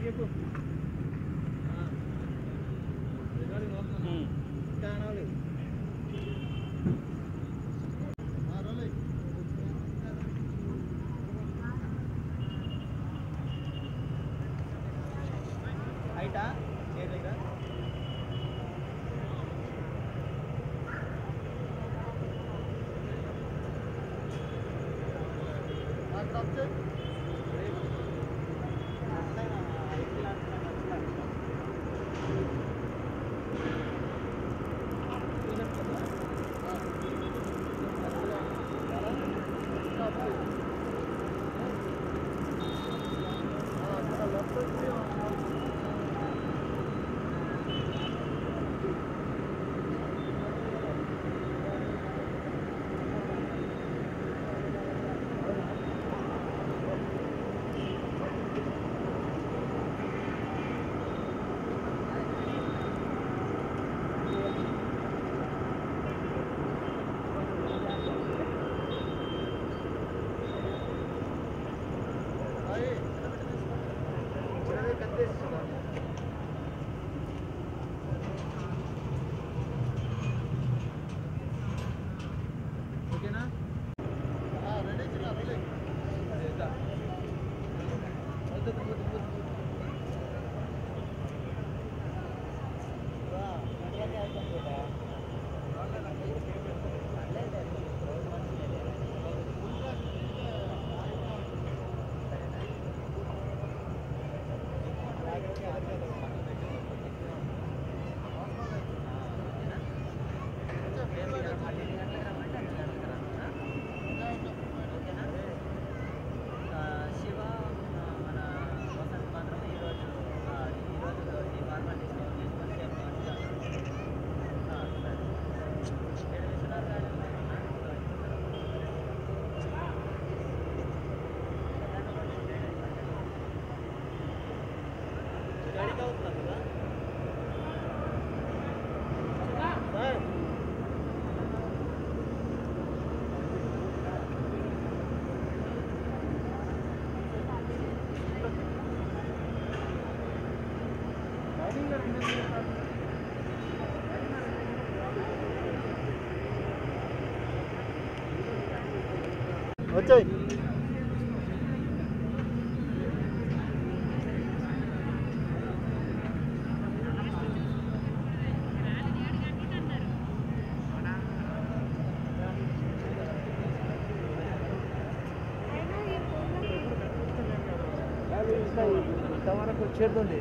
చెప్పు హైటా ఓకేనా వచ్చాయి ఇంతవరకు వచ్చేది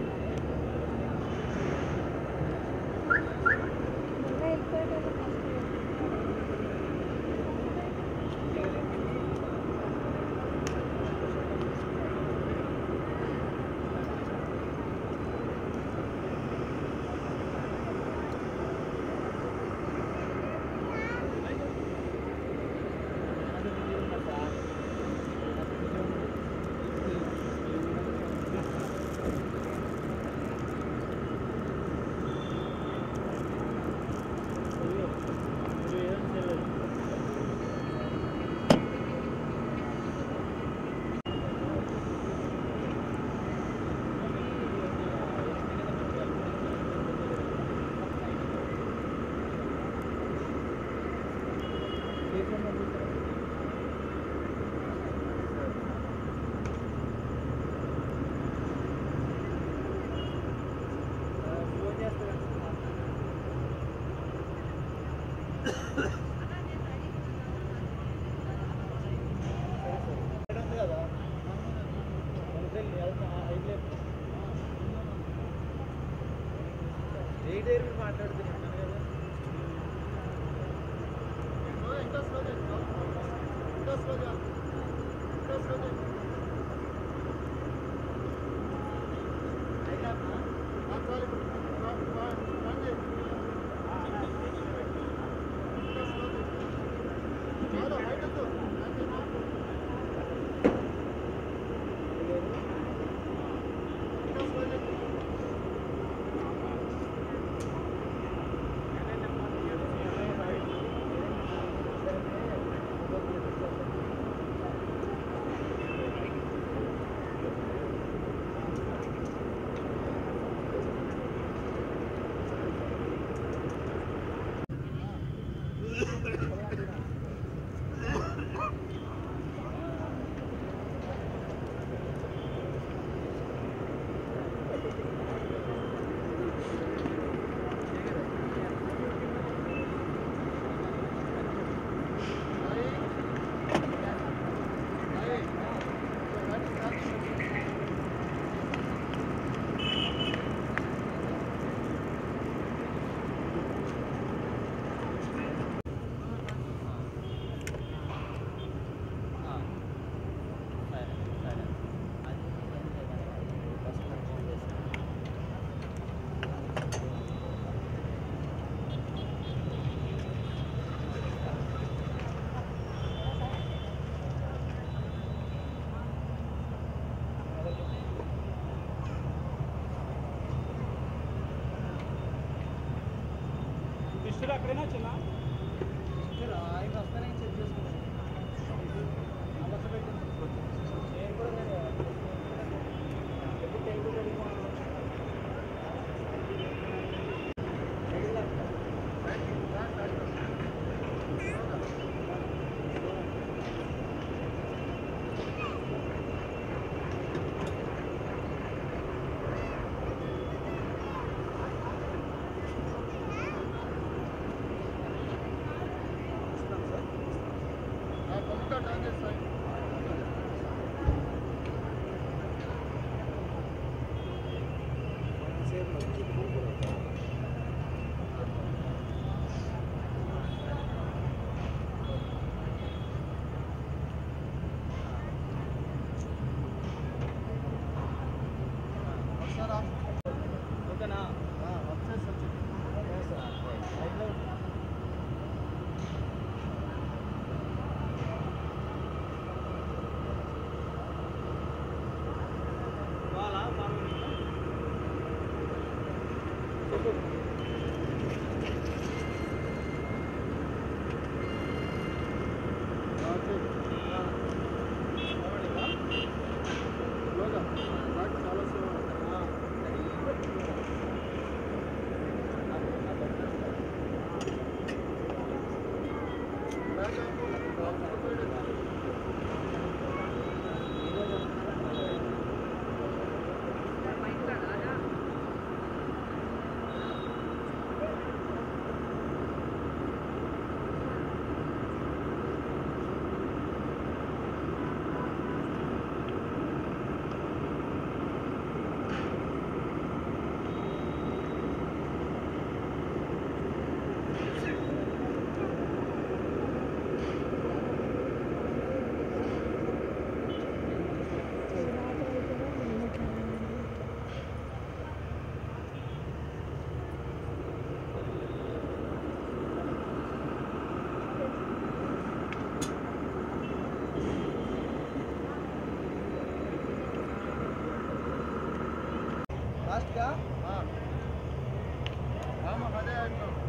మాట్లాడుతున్నాను కదా బస్సులు అక్కడైనా చిన్న ఆయన వస్తానే చెక్ చేసుకున్నాను బస్సు పెట్టింది నేను కూడా టైంలో లాస్ట్గా అదే అయిపోయాం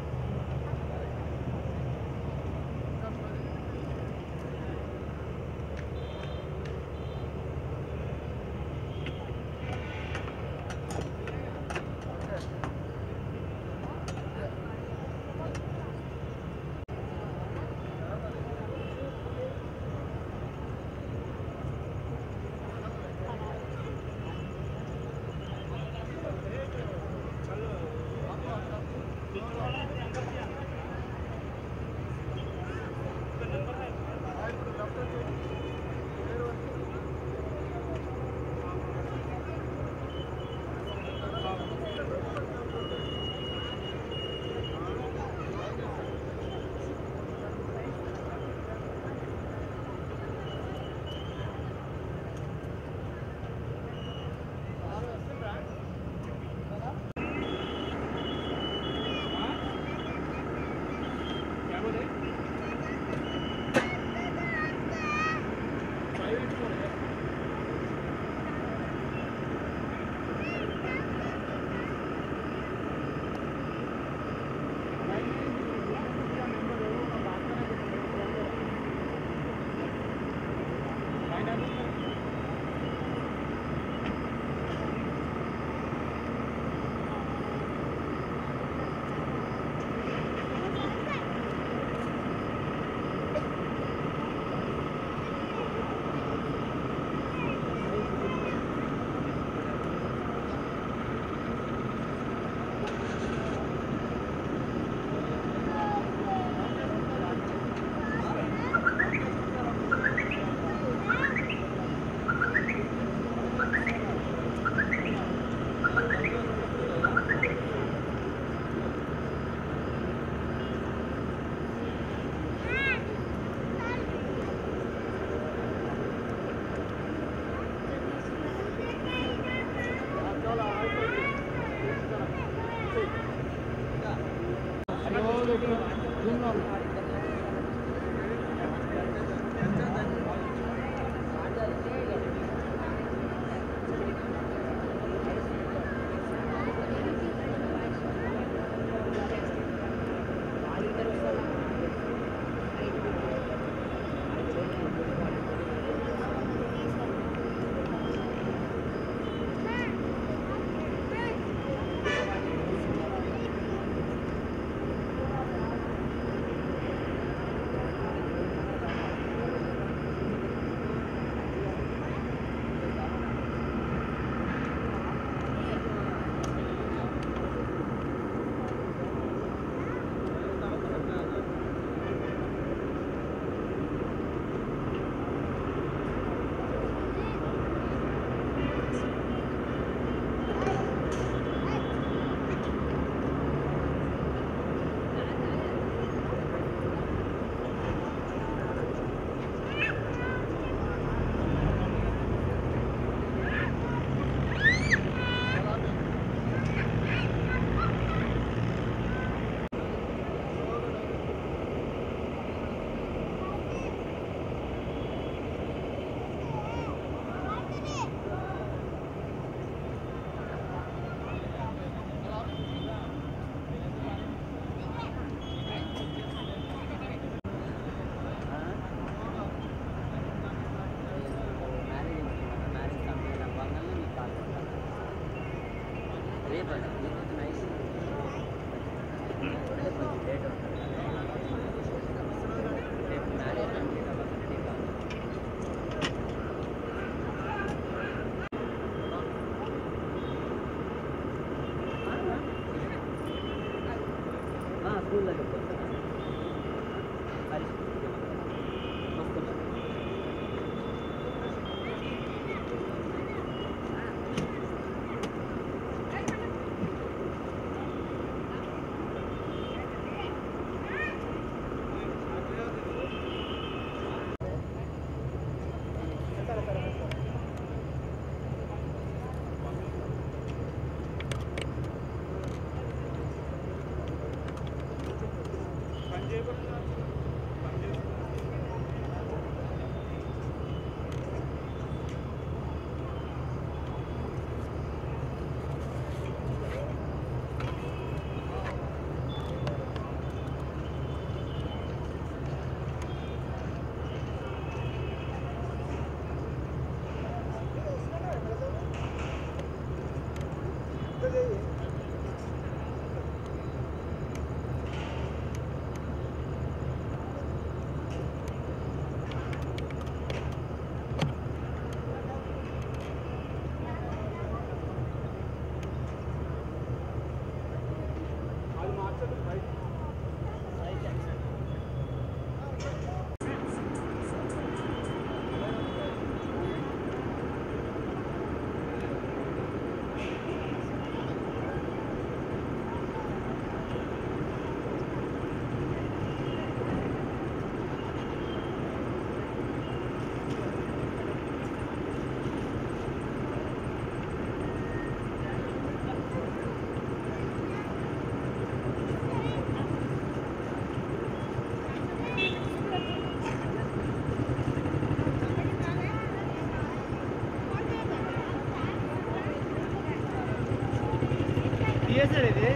చేశారు ఇది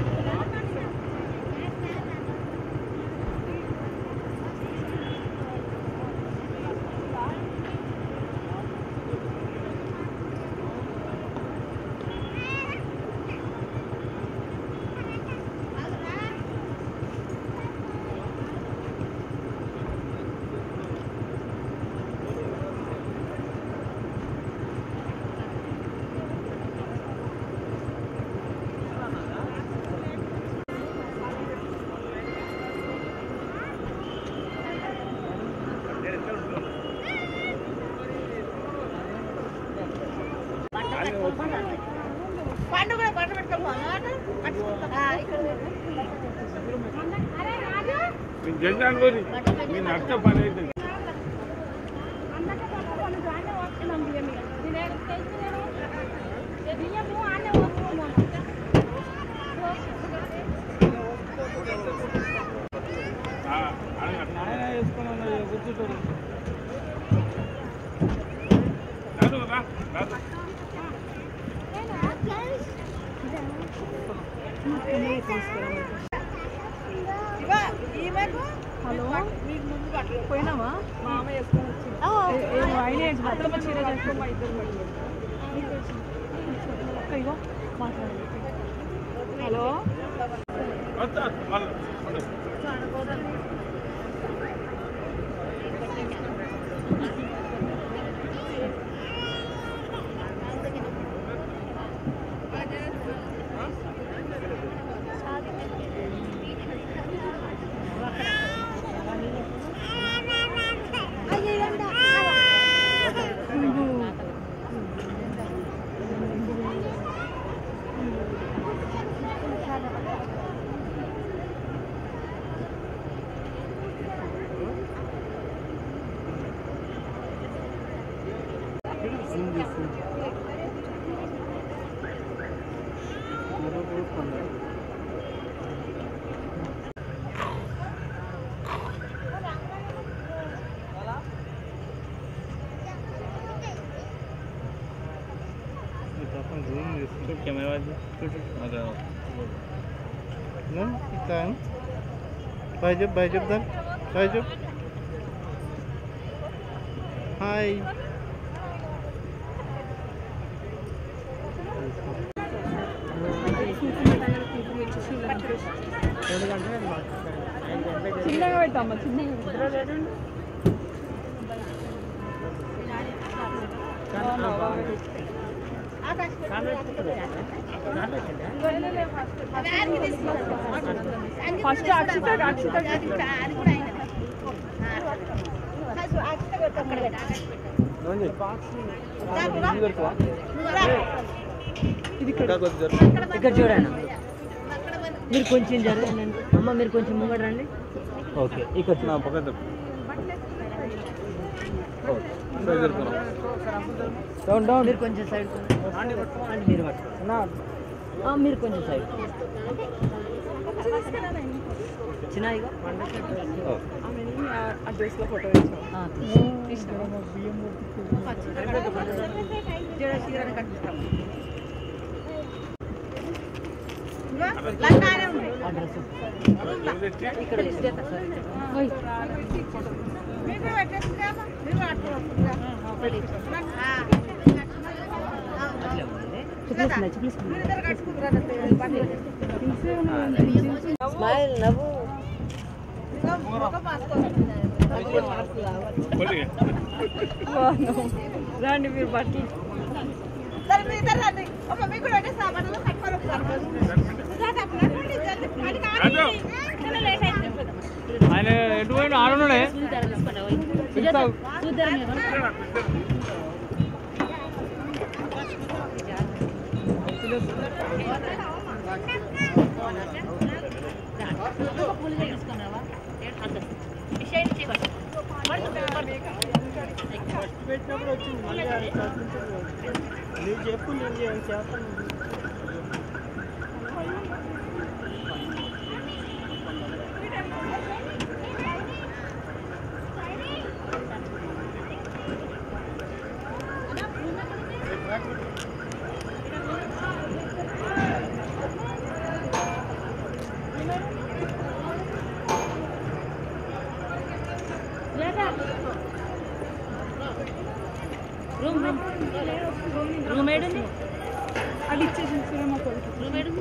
పోయినావా మామ హలో कैमरा बायजब हाय చిన్నగా పెట్టామా ఫస్ట్ ఇక్కడ చూడండి మీరు కొంచెం జరగండి అమ్మ మీరు కొంచెం ముంగట రండి ఓకే ఇక్కడ పక్కన డౌన్ డౌన్ మీరు కొంచెం సైడ్ మీరు పట్టుకోండి మీరు కొంచెం సైడ్ చిన్న అడ్రస్లో ఫోటో ఇక్కడ స్మైల్ నవ్వు రండి మీరు బట్టి ఆయన ఎటువంటి ఆడున్నాడే పెట్టినప్పుడు వచ్చింది నువ్వు చెప్పు నేను చేస్తాను రూమ్ ఏడు అది ఇచ్చేసి మా కొడుకు రూమ్ ఏడు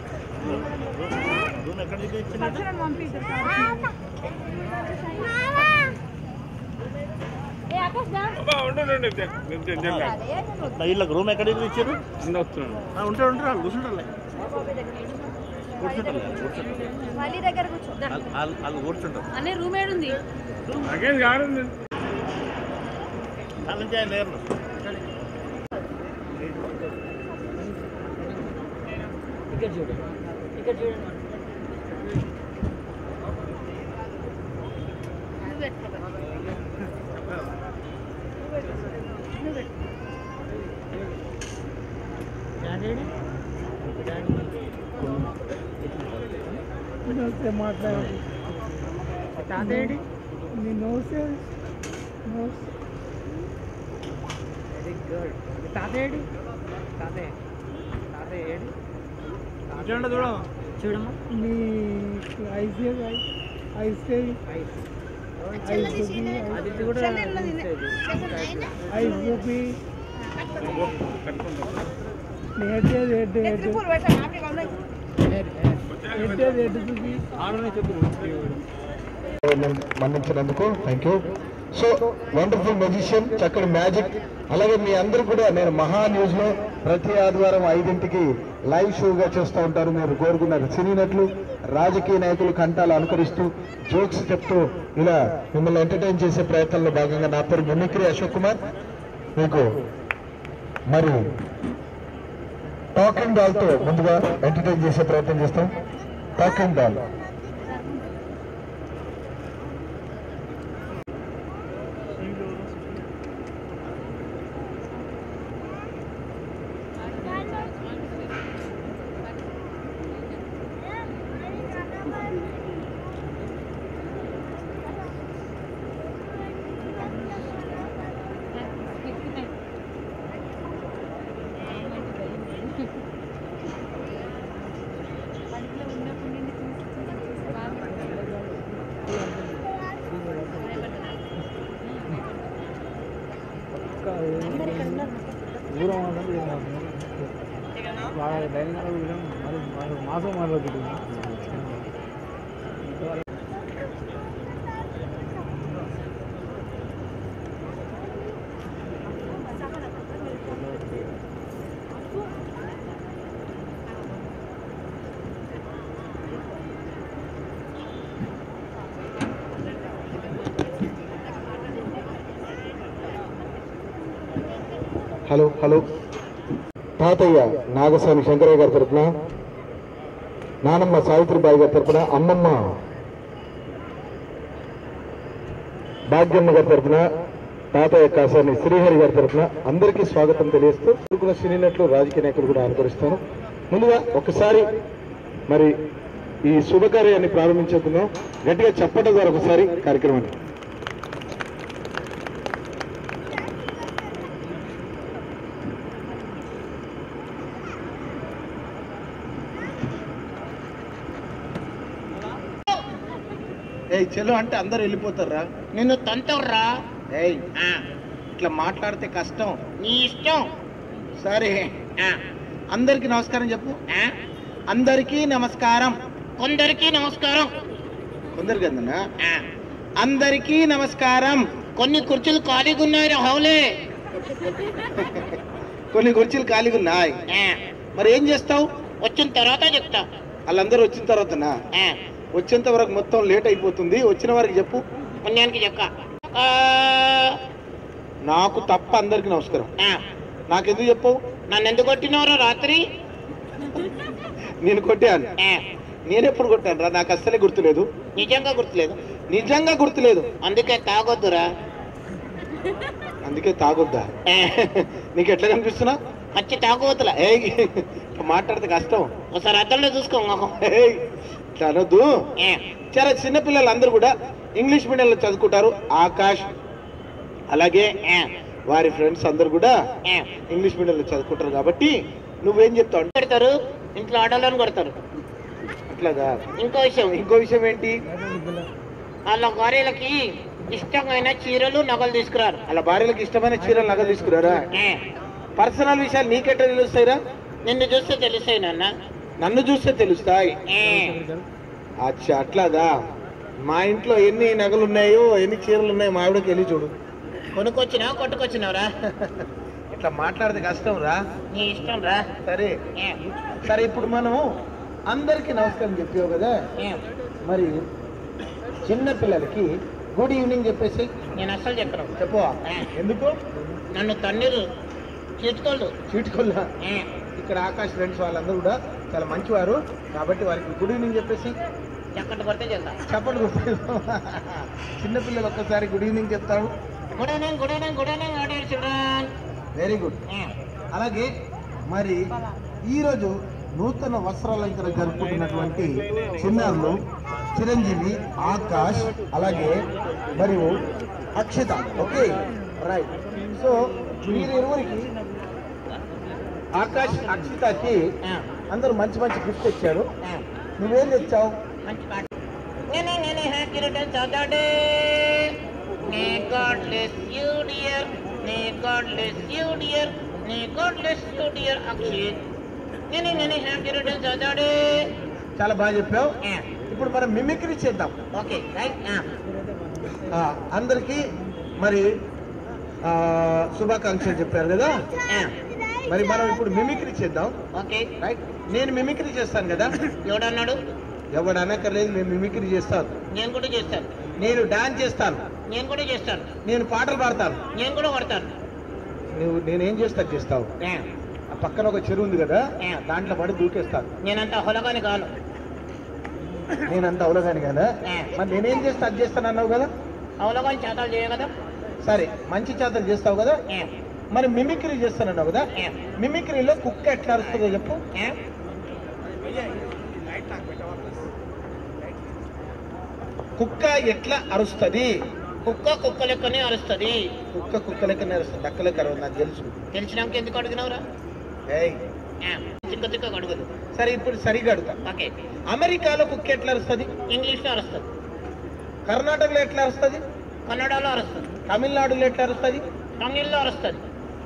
వీళ్ళకి రూమ్ ఎక్కడ ఇచ్చారు? ఉంటారు వాళ్ళు కూర్చుంటారు వాళ్ళు కూర్చుంటారు అనే రూమ్ ఏడుంది ఇక్కడ చూడండి మాట్లాడాలి తాతేడి నీ నోస్ నోస్ వెరీ గుడ్ తాతేడి తాతయ్య తాతయ్య ఏడి చూడండి చూడమ్మా నీ ఐస్ ఐస్ ఐస్ అది కూడా ఐస్ చూపి హెడ్ హెడ్ హెడ్ మన్నించినందుకు thank you. So wonderful musician, చక్కటి మ్యాజిక్. అలాగే మీ అందరూ కూడా నేను మహా న్యూస్ లో ప్రతి ఆదివారం 5ంటికి లైవ్ షోగా చేస్తూ ఉంటారు. మీరు కోరుకున్నారు సినీ నటులు, రాజకీయ నాయకులు కంఠాలు అనుకరిస్తూ జోక్స్ చెప్తూ ఇలా మిమ్మల్ని ఎంటర్టైన్ చేసే ప్రయత్నంలో భాగంగా నా పేరు మిమిక్రీ అశోక్ కుమార్. మీకు మరి టాకింగ్ డాల్ తో ముందుగా ఎంటర్టైన్ చేసే ప్రయత్నం చేస్తాం. టాకింగ్ డాల్ మాసం మాట్లాడుతుంది హలో హలో. తాతయ్య నాగస్వామి శంకరయ్య గారి తరఫున, నానమ్మ సావిత్రిబాయి గారి తరఫున, అమ్మమ్మ భాగ్యమ్మ గారి తరఫున, తాతయ్య కాసాని శ్రీహరి గారి తరఫున అందరికీ స్వాగతం తెలియజేస్తూ కూడా సినీ నటులు, రాజకీయ నాయకులు కూడా అనుకరిస్తాను. ముందుగా ఒకసారి మరి ఈ శుభకార్యాన్ని ప్రారంభించుకుందాం. గట్టిగా చెప్పడం ద్వారా ఒకసారి కార్యక్రమాన్ని. ఏయ్ చెల్లు అంటే అందరు వెళ్ళిపోతారా? నిన్ను తంతవర్రా. ఏయ్ ఇట్లా మాట్లాడితే కష్టం. నీ ఇష్టం. సరే అందరికీ నమస్కారం చెప్పు. అందరికీ నమస్కారం. కొందరికి నమస్కారం. కొందరికి అందనా? అందరికీ నమస్కారం. కొన్ని కుర్చీలు ఖాళీగా ఉన్నాయి హౌలే. కొన్ని కుర్చీలు ఖాళీగా ఉన్నాయి. మరి ఏం చేస్తావు? వచ్చిన తర్వాత చెప్తా. వాళ్ళందరూ వచ్చిన తర్వాతనా? వచ్చేంత వరకు మొత్తం లేట్ అయిపోతుంది. వచ్చిన వారికి చెప్పు. పుణ్యానికి చెక్క. నాకు తప్ప అందరికి నమస్కారం. నాకెందుకు చెప్పవు? నన్ను ఎందుకు కొట్టినవరా రాత్రి? నేను కొట్టాను. నేనెప్పుడు కొట్టాను రా? నాకు అస్సలే గుర్తులేదు. నిజంగా గుర్తులేదు. నిజంగా గుర్తులేదు. అందుకే తాగొద్దురా. అందుకే తాగొద్దా? నీకు ఎట్లా కనిపిస్తున్నా? మంచి తాగొద్దులా. మాట్లాడితే కష్టం. ఒకసారి అద్దంలో చూసుకో. అనొద్దు. చాలా చిన్నపిల్లలు అందరూ కూడా ఇంగ్లీష్ మీడియంలో చదువుకుంటారు. ఆకాష్ అలాగే వారి ఫ్రెండ్స్ అందరు కూడా ఇంగ్లీష్ మీడియంలో చదువుకుంటారు. కాబట్టి నువ్వేం చెప్తావు? పెడతారు ఇంట్లో ఆడవాళ్ళని కొడతారు. అట్లాగా? ఇంకో విషయం ఏంటి? వాళ్ళ భార్యలకి ఇష్టమైన చీరలు నగలు తీసుకురారు. అలా భార్యలకు ఇష్టమైన చీరలు నగలు తీసుకురారా? పర్సనల్ విషయాలు నీకెట్లా తెలుస్తాయిరా? నిన్ను చూస్తే తెలుస్తాయి నాన్న. నన్ను చూస్తే తెలుస్తాయి. అచ్చా అట్లాదా? మా ఇంట్లో ఎన్ని నగలు ఉన్నాయో ఎన్ని చీరలు ఉన్నాయో మా ఆవిడకి వెళ్ళి చూడు. కొనుక్కొచ్చినావు కొట్టుకొచ్చినావురా? ఇట్లా మాట్లాడితే కష్టం రా. నీ ఇష్టం రా. సరే సరే, ఇప్పుడు మనం అందరికి నమస్కారం చెప్పావు కదా, మరి చిన్న పిల్లలకి గుడ్ ఈవినింగ్ చెప్పేసి. నేను అస్సలు చెప్పను. చెప్పవా? ఎందుకు? నన్ను తన్నీరు చీటుకోళ్ళు. చీటుకొల్లా? ఇక్కడ ఆకాశ్ ఫ్రెండ్స్ వాళ్ళందరూ కూడా చాలా మంచివారు కాబట్టి వారికి గుడ్ ఈవినింగ్ చెప్పేసి. చక్కటి పడితే చెప్తా. చెప్పండి చిన్నపిల్లలు ఒక్కసారి గుడ్ ఈవినింగ్ చెప్తాడు. Good evening good evening good evening ఆడియర్ చిల్డ్రన్. Very good. అలాగే మరి ఈరోజు నూతన వస్త్రాలంకరణ జరుపుకుంటున్నటువంటి చిన్నారులు చిరంజీవి, ఆకాష్, అలాగే మరియు అక్షిత. Okay right. సో వీరిరువురికి ఆకాష్ అక్షితకి అందరూ మంచి మంచి గిఫ్ట్ ఇచ్చారు. నువ్వేం తెచ్చావు? మంచి పాట. నేను happy returns of the day. May God bless you dear. May God bless you dear. May God bless you dear Akshit. నేను happy returns of the day. చాలా బాగా చెప్పావు. ఇప్పుడు మనం మిమిక్రీ చేద్దాం. Okay right. అందరికి మరి శుభాకాంక్షలు చెప్పారు కదా, మరి మనం ఇప్పుడు మిమిక్రీ చేద్దాం. Okay right. నేను మిమిక్రీ చేస్తాను కదా. ఎవడన్నాడు? ఎవడు అనక్కర్లేదు, నేను మిమిక్రీ చేస్తాను. నేను కూడా చేస్తాను. నేను డాన్స్ చేస్తాను. నేను కూడా చేస్తాను. నేను పాటలు పాడతాను. నేను కూడా పడతాను. నేనేం చేస్తావు? ఆ పక్కన ఒక చెరువు ఉంది కదా, దాంట్లో పడి దూకేస్తాను. నేనంత హొలగాని కాను. నేనంత అవలగాని కదా, మరి నేనేం చేస్తా అది చేస్తాను అన్నావు కదా. అవలగాని చేతాలు చేయ కదా. సరే, మంచి చేతలు చేస్తావు కదా. మరి మిమిక్రీ చేస్తానన్నావు కదా, మిమిక్రీలో కుక్క ఎట్లా అరుస్తుందో చెప్పు. కుక్క ఎట్లా అరుస్తుంది? కుక్క కుక్క లెక్కనే అరుస్తుంది. కుక్క లెక్కనే అరుస్తుంది, నక్క లెక్క అరవదు. నాకు తెలుసు. తెలిసినాక ఎందుకు అడిగినవురా? తిక్క తిక్క అడుగుదు. సరే, ఇప్పుడు సరిగా అడుగుతా. ఓకే. అమెరికాలో కుక్క ఎట్లా అరుస్తుంది? ఇంగ్లీష్లో అరుస్తుంది. కర్ణాటకలో ఎట్లా అరుస్తుంది? కన్నడలో అరుస్తుంది. తమిళనాడులో ఎట్లా అరుస్తుంది? తమిళ్లో అరుస్తుంది.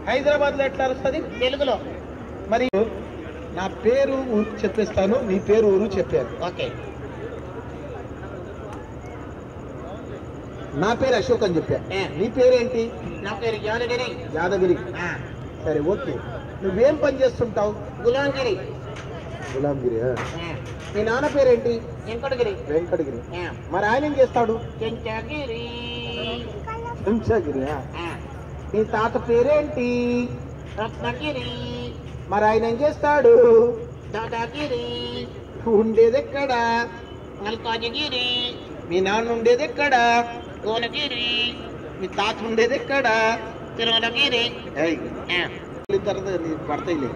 హైదరాబాద్లో ఎట్లా అరుస్తుంది? తెలుగులో. మరి నా పేరు ఊరు చెప్పేస్తాను, నీ పేరు ఊరు చెప్పాను. ఓకే. నా పేరు అశోక్ అని చెప్పా. నీ పేరేంటి? నా పేరు యాదగిరి. యాదగిరి. సరే, ఓకే. నువ్వేం పని చేస్తుంటావు? గులాంగిరి. గులాంగిరి. మీ నాన్న పేరేంటి? వెంకటగిరి. వెంకటగిరి. మరి ఆయన ఏం చేస్తాడు? చెంచగిరి. చెంచగిరి. నీ తాత పేరేంటి? రత్నగిరి. మరి ఆయన ఏం చేస్తాడు? దాదాగిరి. ఉండేది ఎక్కడా? మల్కాజిగిరి. మీ నాన్న ఉండేది ఎక్కడా? గోనగిరి. మీ తాత ఉండేది ఎక్కడా? తిరుమలగిరి. తర్వాత పడతాయిలే.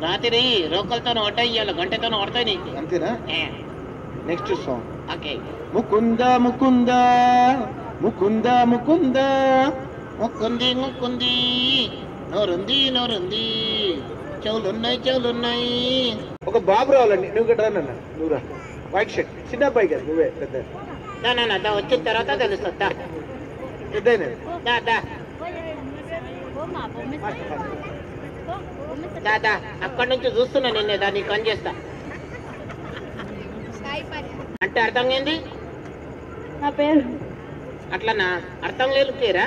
రాత్రి రోకలతో పడతాయి, ఇవాళ గంటతో పడతాయి నీకు. అంతేనా? Next song. Okay. Mukunda Mukunda Mukunda Mukunda ముక్కుంది ముక్కుంది, నోరుంది నోరుంది, చెవులున్నాయి. ఒక బాబు రావాలండి. నువ్వు ఇక్కడ రానన్నా, నువ్వు రా. వైట్ షర్ట్, చిన్న అబ్బాయి కదా, నువ్వే పెద్ద. దా వచ్చిన తర్వాత తెలుస్తుందా? పెద్దయినా దాదా అక్కడి నుంచి చూస్తున్నా నిన్నే. దాన్ని పని చేస్తా అంటే అర్థం ఏంది? నా పేరు అట్లనా? అర్థం లేదు పేరా?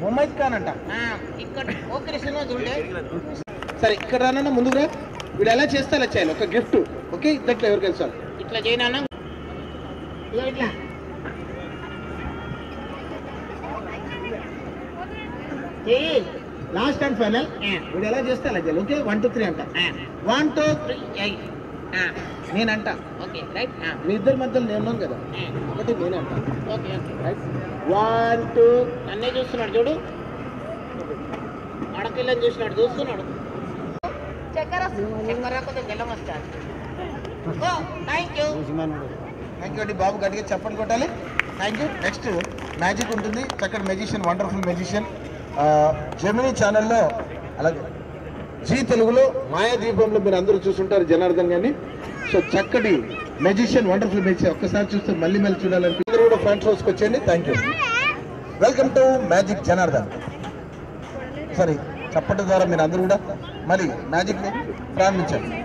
ముమ్మైద్ ఖాన్ అంట. ఇక్కడ ఓకే సినిమా చూడే. సరే, ఇక్కడ రానన్నా, ముందుగా వీడు ఎలా చేస్తే అలా చేయాలి. ఒక గిఫ్ట్. ఓకే, ఇద్దట్లో ఎవరికి వెళ్తారు? ఇట్లా చేయనా? ఇట్లా లాస్ట్ అండ్ ఫైనల్. వీడు ఎలా చేస్తే అలా చేయాలి. ఓకే, 1 2 3 అంట. 1 2 3 నేనంట. Okay right. మీ ఇద్దరి మధ్యలో నేను ఉన్నాను కదా, ఒకటి నేనంట. Okay okay right. 1 2. నన్నే చూస్తున్నాడు చూడు, ఆడపిల్లని చూసినాడు, చూస్తున్నాడు. చక్కెర రాకపోతే జలం వస్తాడు. Thank you. థ్యాంక్ యూ అండి బాబు, గట్టిగా చెప్పండి కొట్టాలి. Thank you. నెక్స్ట్ మ్యాజిక్ ఉంటుంది, చక్కటి మెజిషియన్, వండర్ఫుల్ మెజిషియన్. జెమినీ ఛానల్లో, అలాగే జీ తెలుగులో మాయాదీపంలో మీరు అందరూ చూస్తుంటారు జనార్దన్ గారిని. సో చక్కటి మెజిషియన్, వండర్ఫుల్ మెజిషియన్. ఒక్కసారి చూస్తే మళ్ళీ చూడాలనిపి అందరూ కూడా ఫ్రంట్ రోస్కి వచ్చేయండి. Thank you. Welcome to magic Janardhan. సరే చప్పటి ద్వారా మీరు అందరూ కూడా మళ్ళీ మ్యాజిక్ని ప్రారంభించండి.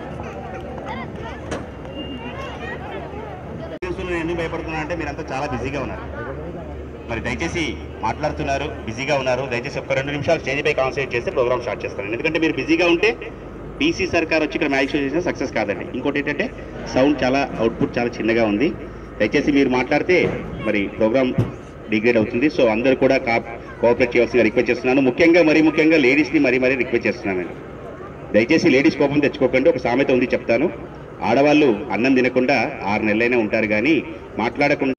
ఎందుకు భయపడుతున్నా అంటే మీరంతా చాలా బిజీగా ఉన్నారు. మరి దయచేసి మాట్లాడుతున్నారు, బిజీగా ఉన్నారు. దయచేసి ఒక 2 నిమిషాలు స్టేజ్ పై కాన్సన్ట్రేట్ చేస్తే ప్రోగ్రామ్ స్టార్ట్ చేస్తాను. ఎందుకంటే మీరు బిజీగా ఉంటే పీసీ సర్కార్ వచ్చి ఇక్కడ మ్యాజిక్ షో చేసినా సక్సెస్ కాదండి. ఇంకోటి ఏంటంటే సౌండ్ చాలా అవుట్పుట్ చాలా చిన్నగా ఉంది. దయచేసి మీరు మాట్లాడితే మరి ప్రోగ్రామ్ డిగ్రేడ్ అవుతుంది. సో అందరూ కూడా కోఆపరేట్ చేయాల్సిందిగా రిక్వెస్ట్ చేస్తున్నాను. ముఖ్యంగా లేడీస్ని మరీ రిక్వెస్ట్ చేస్తున్నాను. దయచేసి లేడీస్ కోపం తెచ్చుకోకండి. ఒక సామెత ఉంది చెప్తాను. ఆడవాళ్ళు అన్నం తినకుండా 6 నెలలైనా ఉంటారు కానీ మాట్లాడకుండా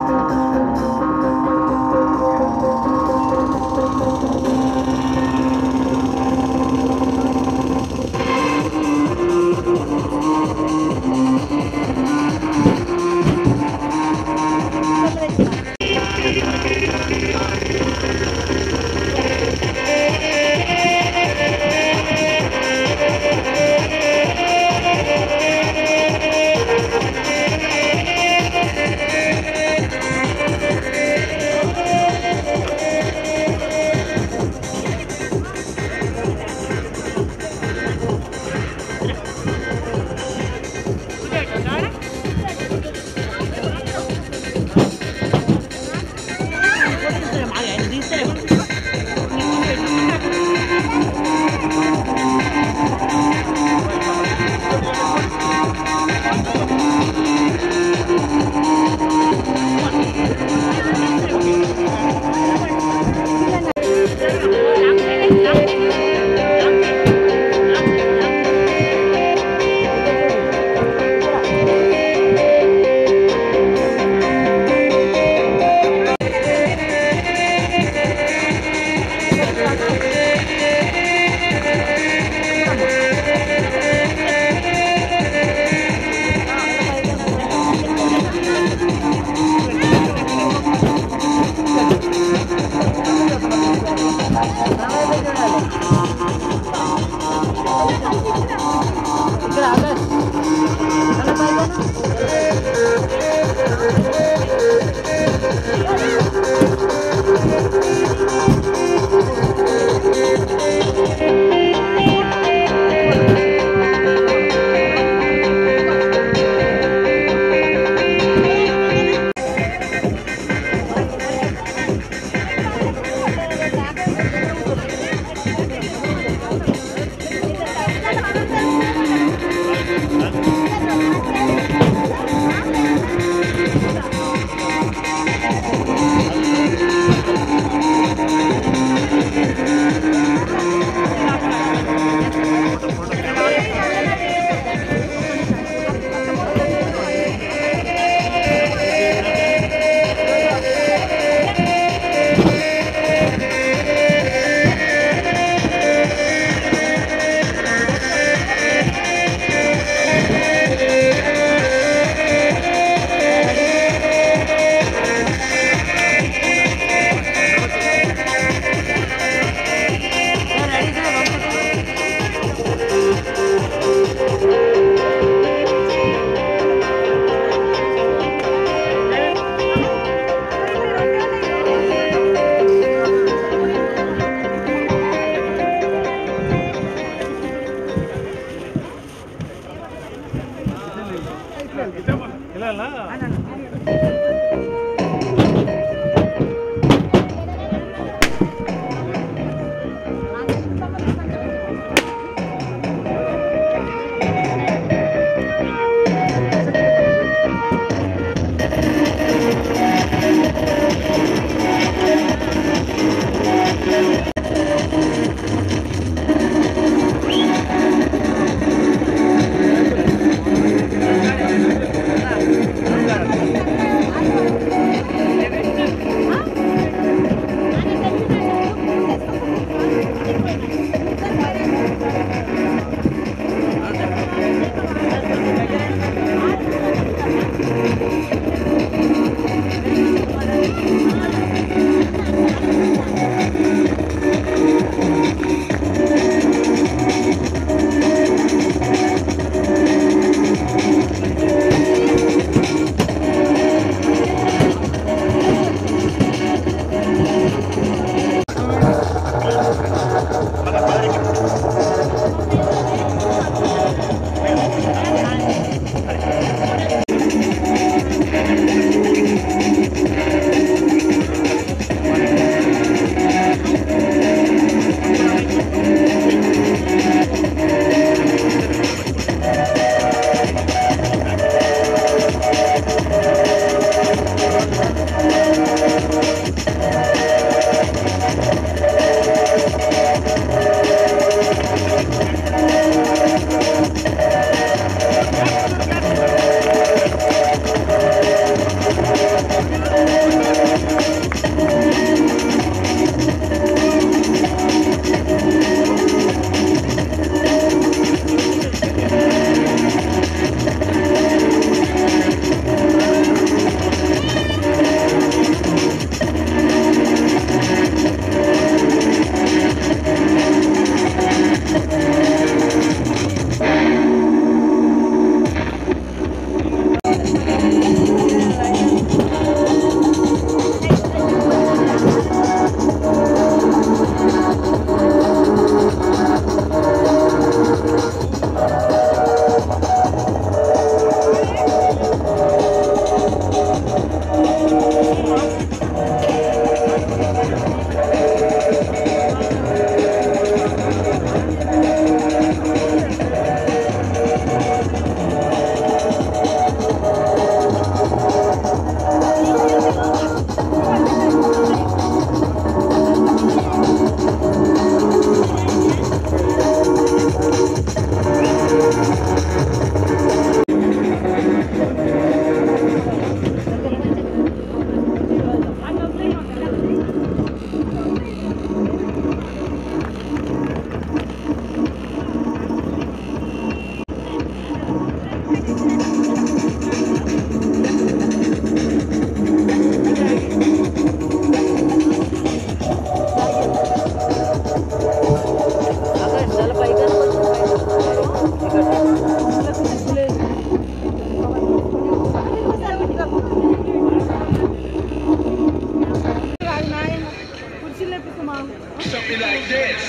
Something like this.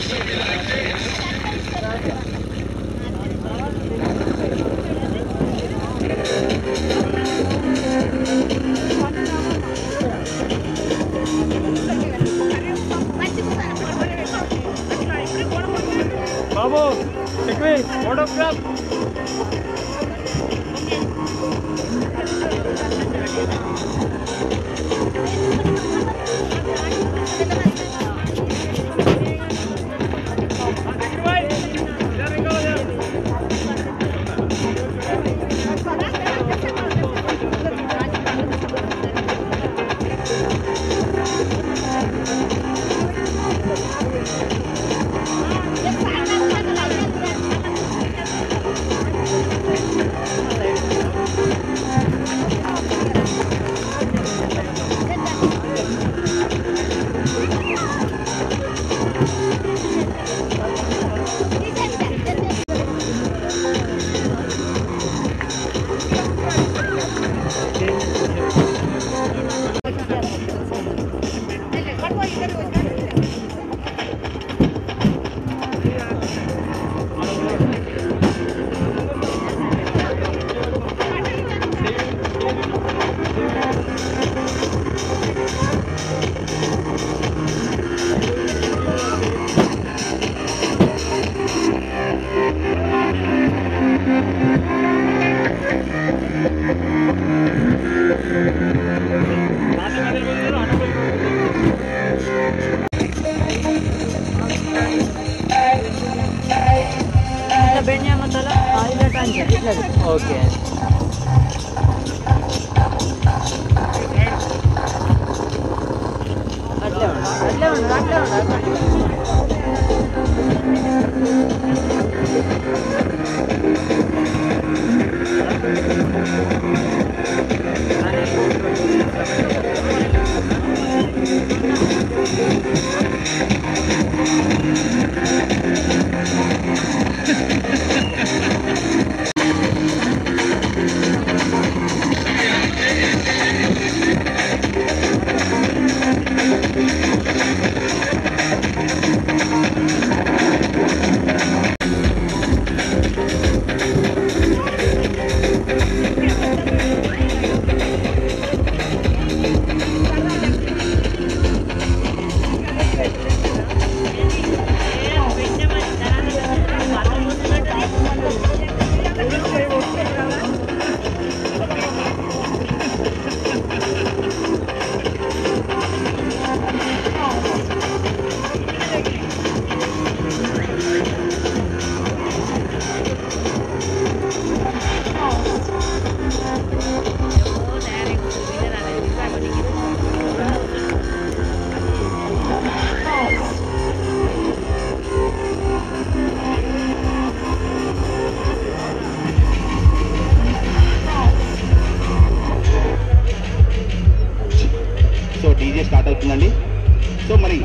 Something like this. Babu photograph okay అట్లే డీజే స్టార్ట్ అవుతుందండి. సో మరి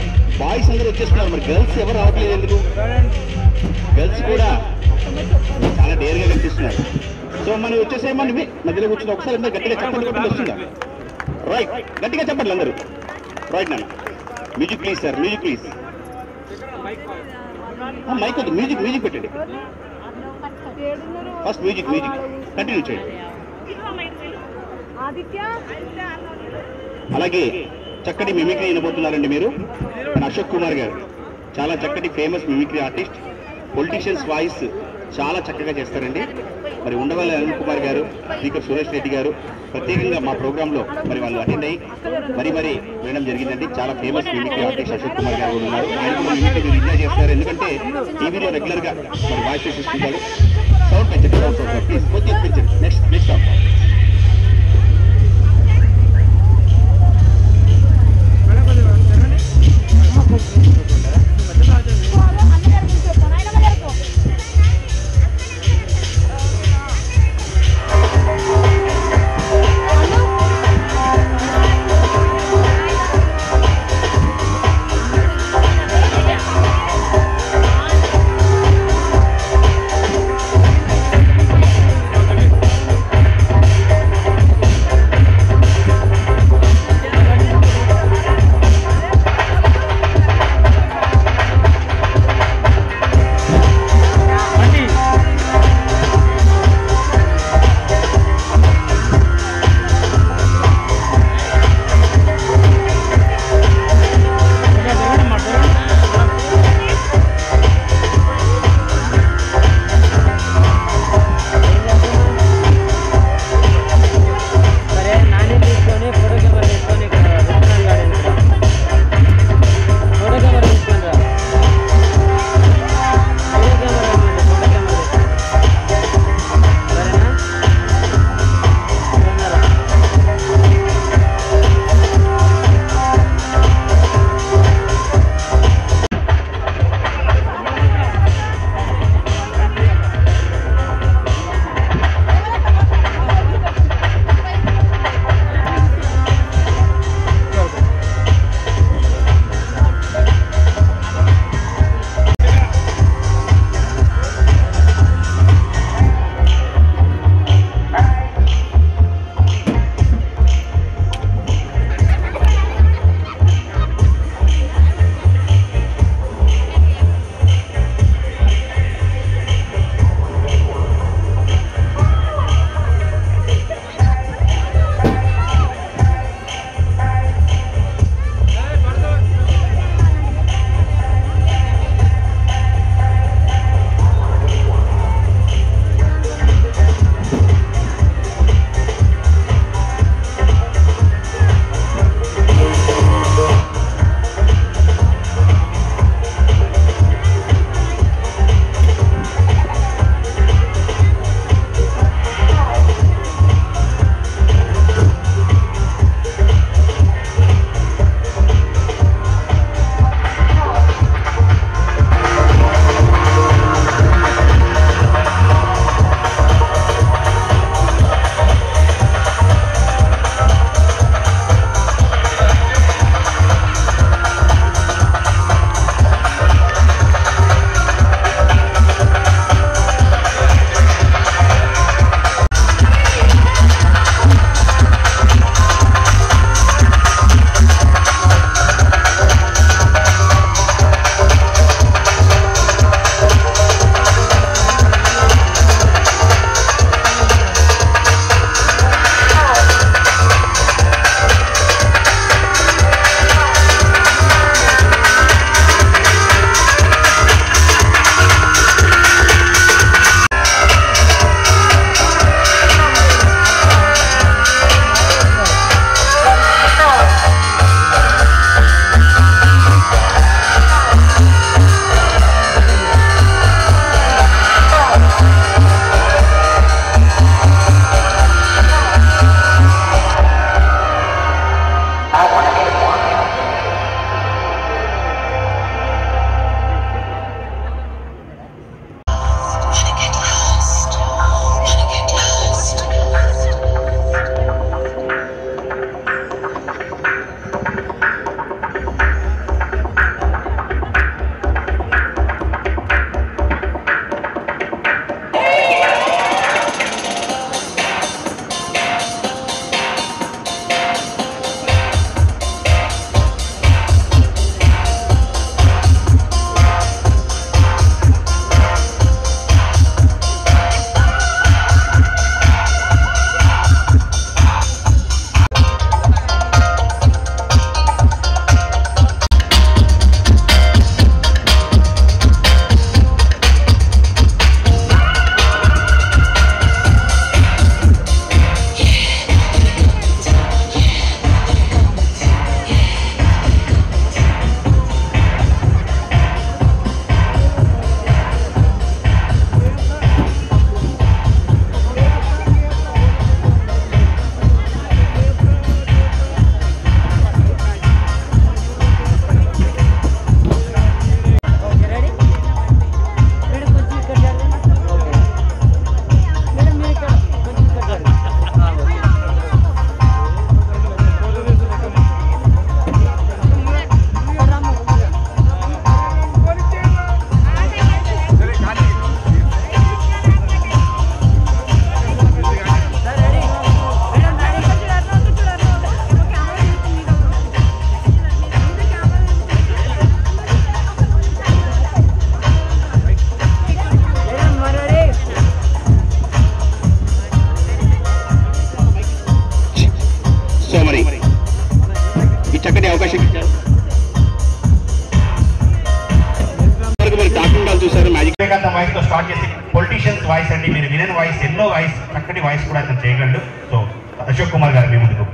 బాయ్స్ అందరూ వచ్చేస్తున్నారు, మరి గర్ల్స్ ఎవరు రావట్లేదు ఎందుకు? గర్ల్స్ కూడా చాలా డేర్గా కనిపిస్తున్నారు. సో మనం వచ్చేసేమని మధ్యలో కూర్చుని ఒకసారి అందరూ గట్టిగా చెప్పండి కొట్టి వస్తుందా? రైట్, గట్టిగా చెప్పండి అందరూ. రైట్ నాన్న, music please sir, music please. Mic వద్దు, మ్యూజిక్ పెట్టండి ఫస్ట్. మ్యూజిక్ కంటిన్యూ చేయండి. అలాగే చక్కటి మిమిక్రీ వినబోతున్నారండి మీరు. అశోక్ కుమార్ గారు చాలా చక్కటి famous mimicry artist, politicians voice చాలా చక్కగా చేస్తారండి. మరి ఉండవల్లి అనిల్ కుమార్ గారు, స్పీకర్ సురేష్ రెడ్డి గారు ప్రత్యేకంగా మా ప్రోగ్రాంలో మరి వాళ్ళు అటెండ్ అయ్యి మరి వినడం జరిగిందండి. చాలా famous mimicry artist Ashok Kumar గారు ఉన్నారు. ఆయన కూడా మిమిక్రీ మీరు ఎంజాయ్ చేస్తారు, ఎందుకంటే టీవీలో రెగ్యులర్గా మరి వాయిస్ ఇస్తుంటారు. సౌండ్ పెంచండి, సౌండ్ ప్లీజ్ కొద్దిగా పెంచండి. Next song. స్టార్ట్ చేసి పొలిటీషియన్స్ వాయిస్ అండి, మీరు వినని వాయిస్, ఎన్నో వాయిస్, చక్కటి వాయిస్ కూడా అతను చేయగలడు. సో అశోక్ కుమార్ గారు మీ ముందుకు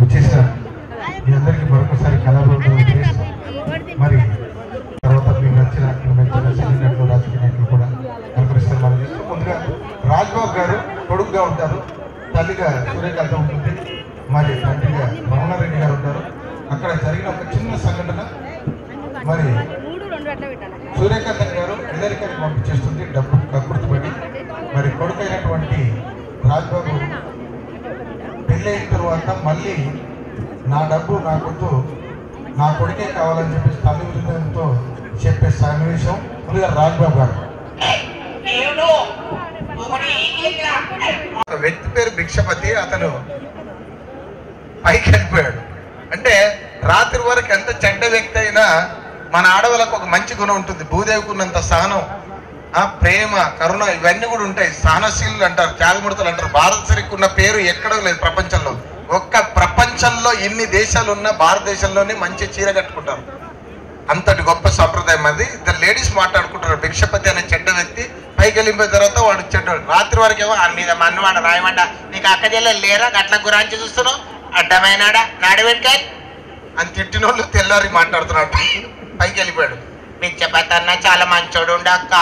వచ్చేసిన మీ అందరికీ మరొకసారి కళాభివందనం చేస్తూ, మరి తర్వాత మీకు నచ్చిన సినీ నటులు, రాజకీయ నాయకులు కూడా కనపరిస్తారు. మనం చేస్తూ ముందుగా రాజ్బాబు గారు కొడుకుగా ఉంటారు, తల్లిగా సూర్యకాంత ఉంటుంది, మరి తండ్రిగా రమణారెడ్డి గారు ఉంటారు. అక్కడ జరిగిన ఒక చిన్న సంఘటన, మరి సూర్యకాంత్ గారు అమెరికాకి పంపించేస్తుంది డబ్బు కక్కుర్తిపడి. మరి కొడుకైనటువంటి రాజ్బాబు పెళ్ళి అయిన తర్వాత మళ్ళీ నా డబ్బు నాకొద్దు, నా కొడుకే కావాలని చెప్పేసి తల్లి హృదయంతో చెప్పే సన్నివేశం ముందుగా రాజ్బాబు గారు. ఒక వ్యక్తి పేరు భిక్షపతి, అతను పైకి వెళ్ళిపోయాడు. అంటే రాత్రి వరకు ఎంత చెడ్డ వ్యక్తి అయినా మన ఆడవాళ్ళకు ఒక మంచి గుణం ఉంటుంది. భూదేవికి ఉన్నంత సహనం, ప్రేమ, కరుణ ఇవన్నీ కూడా ఉంటాయి. సహనశీలు అంటారు, త్యాగమూర్తులు అంటారు. భారతదేశానికి ఉన్న పేరు ఎక్కడో లేదు ప్రపంచంలో. ఒక్క ప్రపంచంలో ఇన్ని దేశాలు ఉన్న భారతదేశంలోనే మంచి చీర కట్టుకుంటారు. అంతటి గొప్ప సాంప్రదాయం అది. ఇద్దరు లేడీస్ మాట్లాడుకుంటారు. భిక్షపతి అనే చెడ్డ వ్యక్తి పైకి వెళ్ళిపోయిన తర్వాత వాడు చెడ్డాడు. రాత్రి వరకు ఏమో మీద మన్నవాడ రాయమంట, నీకు అక్క చెల్లెలు లేరా, గట్ల గురించి చూస్తున్నావు, అడ్డమైనాడా, నాడవెంకాయ్ అని తిట్టిన వాళ్ళు తెల్లారి మాట్లాడుతున్నాడు. పైకి వెళ్ళిపోయాడు. భిక్షపతి అన్న చాలా మంచోడు ఉండే అక్క,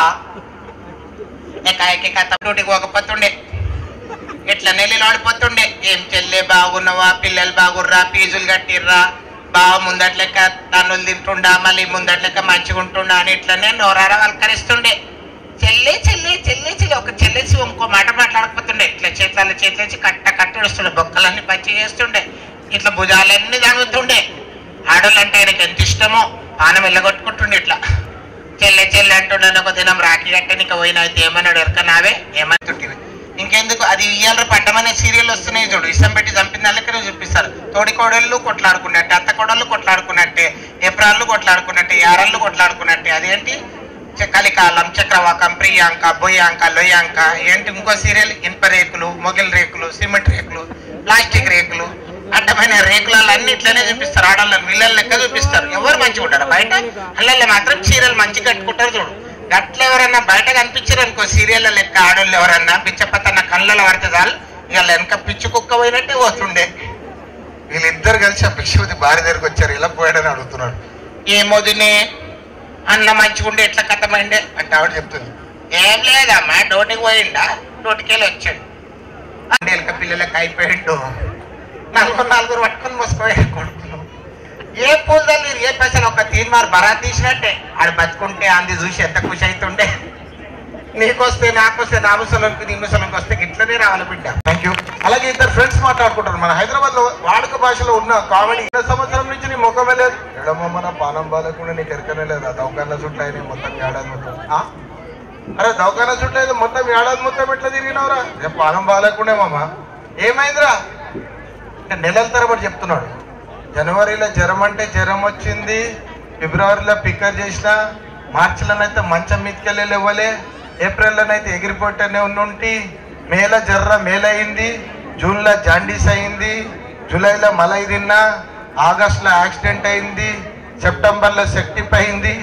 ఎకాయకి కథ నోటికి పోకపోతుండే, ఇట్లా నెలలు ఆడిపోతుండే. ఏం చెల్లె బాగున్నావా, పిల్లలు బాగుర్రా, ఫీజులు కట్టిర్రా, బాగా ముందట్లెక్క తన్నులు తింటుండా, మళ్ళీ ముందట్లెక్క మంచిగా ఉంటుండా అని ఇట్లనే నోరారా వల్కరిస్తుండే. చెల్లి చెల్లి చెల్లి చెల్లి ఒక చెల్లేసి ఇంకో మాట మాట్లాడకపోతుండే. ఇట్లా చేతులచ్చి కట్ట వస్తుండే, బొక్కలన్నీ పచ్చి చేస్తుండే, ఇట్లా భుజాలన్నీ తగులుతుండే. ఆడోళ్ళు అంటే ఆయనకి ఎంత ఇష్టమో, పానం వెళ్ళగొట్టుకుంటుండే. ఇట్లా చెల్లె చెల్లి అంటుండే. ఒక దినం రాఖీ కట్టే నీకు పోయినా అయితే ఏమన్నాడు ఎరకనావే ఏమంటుంటివి. ఇంకెందుకు అది ఇయ్యాల పడ్డమనే సీరియల్ వస్తున్నాయి చూడు, ఇష్టం పెట్టి చంపిన వాళ్ళకి చూపిస్తారు. తోడి కోడళ్ళు కొట్లాడుకున్నట్టే, అత్త కోడళ్ళు కొట్లాడుకున్నట్టే, ఎప్రాళ్ళు కొట్లాడుకున్నట్టే, యారళ్ళు కొట్లాడుకున్నట్టే. అదేంటి కలికాలం, చక్రవాకం, ప్రియాంక, బొయ్యాంక, లొయ్యాంక, ఏంటి ఇంకో సీరియల్ ఇనుప రేకులు, మొగిల్ రేకులు, సిమెంట్ రేకులు, ప్లాస్టిక్ రేకులు, అడ్డమైన రేకులలో అన్ని ఇట్లనే చూపిస్తారు. ఆడవాళ్ళని విల్లల లెక్క చూపిస్తారు. ఎవరు మంచిగా ఉంటారు బయట, అల్లల్లో మాత్రం చీరలు మంచిగా కట్టుకుంటారు చూడు. గట్ల ఎవరన్నా బయట కనిపించారు అనుకో సీరియల్ లెక్క, ఆడోళ్ళు ఎవరన్నా పిచ్చపత్తన్న కళ్ళలో పడితే చాలు ఇక వెనక పిచ్చి కుక్క పోయినట్టే పోతుండే. వీళ్ళిద్దరు కలిసి ఆ భిక్షపతి భార్య దగ్గరికి వచ్చారు. ఇలా పోయాడని అడుగుతున్నాడు. ఏమో దినే అన్న మంచిగా ఉండే ఎట్లా కథమైండే అంటే ఆవిడ చెప్తుంది, ఏం లేదమ్మా డోటికి పోయిండా, డోటికెళ్ళి వచ్చాడు, అంటే ఎలక పిల్లలకి అయిపోయిండు, నలుగురు పట్టుకొని మోసుకోయాడు కొడుకును. ఏ పూజలు ఏ పైసలు ఒక తీర్మారు బరాత్ తీసినట్టే. ఆడు బతుకుంటే అంది చూసి ఎంత ఖుషి అవుతుండే. నీకొస్తే నాకొస్తే నా ముసలంకి నీ ముసలంకి వస్తే ఇట్లనే రావాలి బిడ్డ. Thank you. అలాగే ఇద్దరు ఫ్రెండ్స్ మాట్లాడుకుంటారు. మన హైదరాబాద్ లో వాడుక భాషలో ఉన్న కామెడీ. 2 సంవత్సరం నుంచి నీ ముఖమే లేదు, ఎడమమ్మన పానం బాలకుండా నీకు ఎరకనే లేదు. దవకాన్న చుట్టూ అయినా మొత్తం ఏడాది మొత్తం. అరే దవకాన్న చుట్టూ అయితే మొత్తం ఏడాది మొత్తం ఎట్లా తిరిగినవరా? పానం బాగాలేకుండేమమ్మా, ఏమైందిరా? నెలల తరబడి చెప్తున్నాడు. జనవరిలో జ్వరం అంటే జ్వరం వచ్చింది, ఫిబ్రవరిలో పిక్కర్ చేసిన, మార్చిలోనైతే మంచం మీదకెళ్ళి ఇవ్వలే, ఏప్రిల్లోనైతే ఎగిరిపోతేనే ఉండి, మేలో మేలయింది, జూన్లో జాండీస్ అయింది, జూలైలో మలై తిన్నా, ఆగస్టులో యాక్సిడెంట్ అయింది, సెప్టెంబర్లో సెక్టిప్ అయింది,